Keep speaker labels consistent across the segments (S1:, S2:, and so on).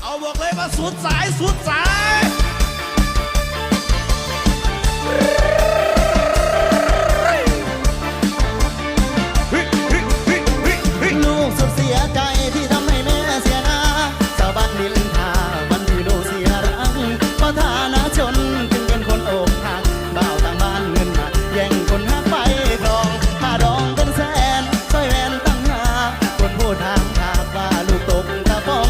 S1: เอาบอกเลยว่าสุดสายสุดสาย
S2: ลูกสุดเสียใจที่ทำให้แม่เสียหน้าชาวบ้านนินทาวันที่ลูกเสียรังเพราะฐานะชนจึงเป็นคนอกหักบ่าวต่างบ้านเงินมาแย่งคนหักไปครองค่าดองเป็นแสนสร้อยแหวนตั้งหาคนพูดทางถากว่าลูกตกตะปอง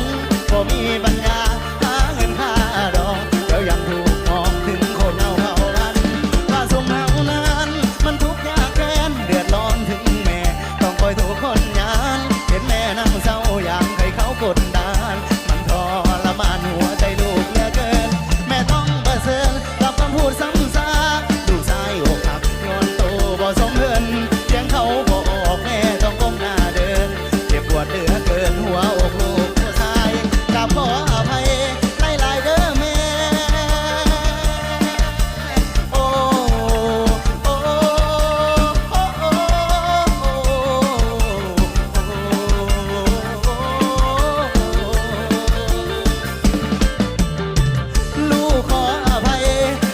S2: ก็มีปัญญาหาเงินค่าดองแล้วยังถูกมองถึงคนเอาเขากันว่าสมเฮานั้นมันทุกข์ยากแค้นเดือดร้อนถึงแม่ต้องคอยถูกคนยานเห็นแม่นั่งเศร้าอย่างใครเขากดดันมันทรมานหัวใจลูกเหลือเกินแม่ต้องเบอร์เซินกับคำพูดซ้ำซากลูกชายอกหักย้อนโตบ่สมเงินเสียงเขาบอกแม่ต้องก้มหน้าเดินเจ็บปวดเหลือเกินหัวอกลูกผู้ชายกลับขออภัยหลายๆเด้อแม่โอ้โอ้โอ้โอ้ลูกขออภัย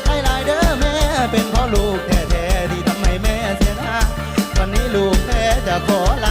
S2: หลายๆเด้อแม่เป็นเพราะลูกแท้ๆที่ทำให้แม่เสียหน้าวันนี้ลูกแท้จะขอลา